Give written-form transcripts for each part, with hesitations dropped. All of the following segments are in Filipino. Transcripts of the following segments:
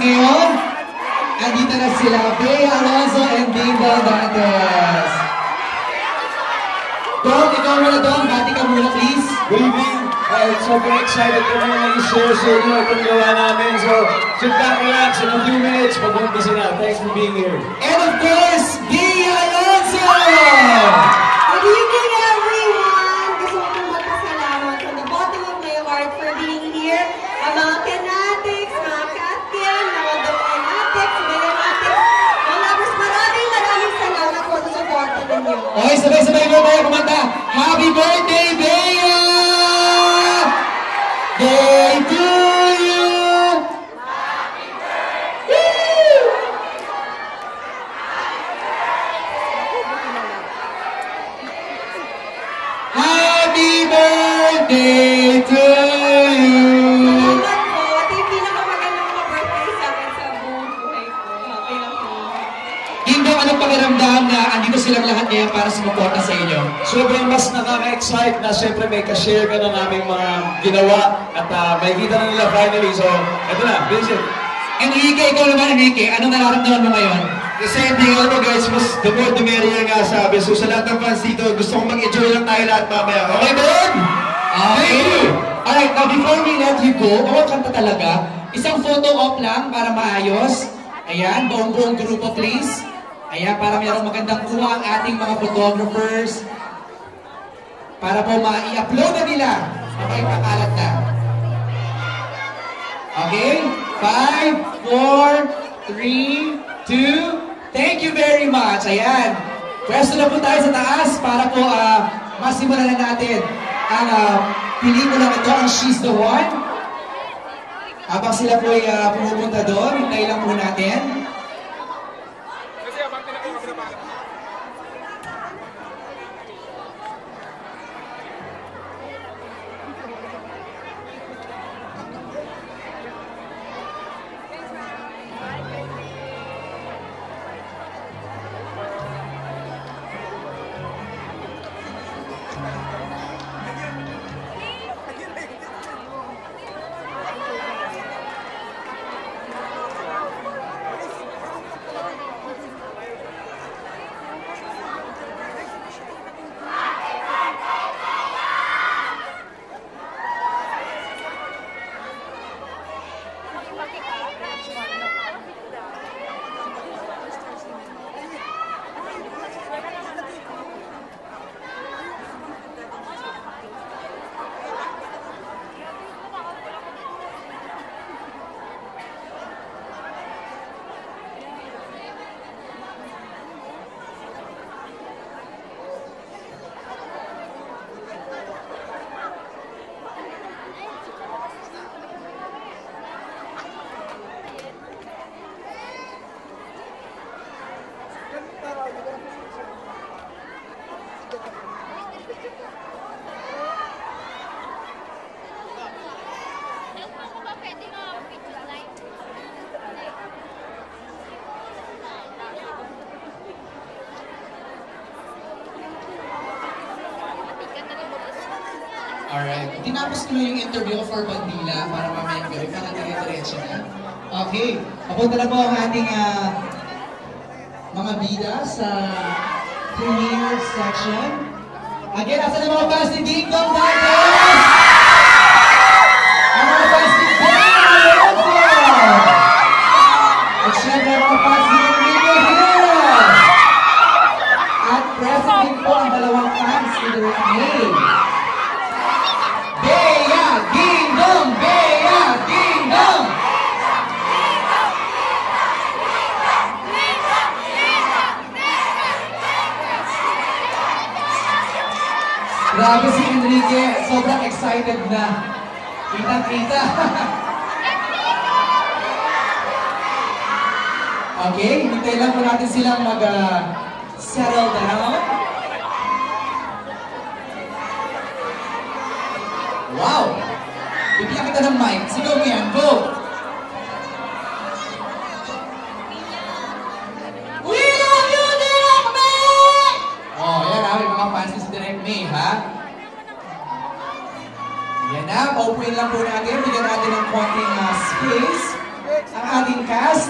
ngayon, andito na sila, Bea Alonzo and Bingo Dantes. Dom, ikaw muna Dom, bati ka muna please. Good evening. Sobrang excited kami na i-share sa inyo itong gawa namin. So, sit back, relax, in a few minutes, mag-umpisa na. Thanks for being here. And of course, Bea Alonzo! Good evening, everyone! Gusto ko pong magpasalamat from the bottom of my heart for being here. Ang mga Canatics, mga Catkin, mga Docanatics, Belanatics, mga lovers, maraming salamat po sa supporta ninyo. Okay, sabay-sabay mo tayo kumanta. Happy birthday, Bea! Day to you! Happy birthday! Happy birthday to you! Salamat po. Ito yung pinakamagandang ka-birthday sa akin sa buong buhay ko. Okay lang po. Gingo, anong pakiramdam na andito silang lahat ngayon para sumuporta sa inyo? Sobrang mas nakaka-excite na siyempre may ka-share ka na naming mga ginawa at may kita na nila finally. So, eto na, visit. Enrique, ikaw naman Enrique, anong nararamdaman mo ngayon? Kasi hindi ko mo guys, mas the more the merrier nga sabi. So sa lahat ng fans dito, gusto kong mag-enjoy lang tayo lahat mamaya. Okay ba yun? Okay. Alright, now before we let you go, kanta talaga. Isang photo op lang para maayos. Ayan, buong grupo please. Ayan, para mayroong magandang kuha ang ating mga photographers. Para po ma-i-upload na nila. Okay, pakalat na. Okay? 5, 4, 3, 2, thank you very much. Ayan. Pwesto na po tayo sa taas para po masimulan na natin ang pelikula ito, ang She's the One. Habang sila po ay pumupunta doon, hintay lang po natin. Alright. Tinapos ko na yung interview for Bandila para mamayang gawin. Para dire-diretso na. Okay. Papunta na po ang ating mga bida sa premiere section. Again, nasa na mga fans ni Ding Dong Dantes! Ang mga fans ni Bea Alonzo! At syempre ang mga fans ni Enrique Hill! At present din po ang dalawang fans ni Direct May. Bea! Ding Dong! Bea! Ding Dong! Grabe si Enrique, sobrang excited na. Kita-kita. Okay, hintay lang po natin silang mag-settle down. Wow! Bigyan kita ng mic. Sigaw mo yan. Go! We love you, Direct May! Oh, yan ha. May mga fans si Direct May, ha? Yan na. Paupuin lang po natin. Bigyan natin ng konting space. ang ating cast.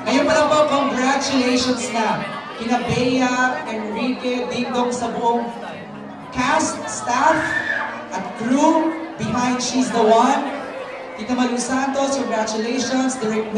Ngayon pa lang po, congratulations na kina Bea, Enrique, Dingdong sa buong cast, staff, at crew behind She's the One. Tita Malu Santos, congratulations. Direct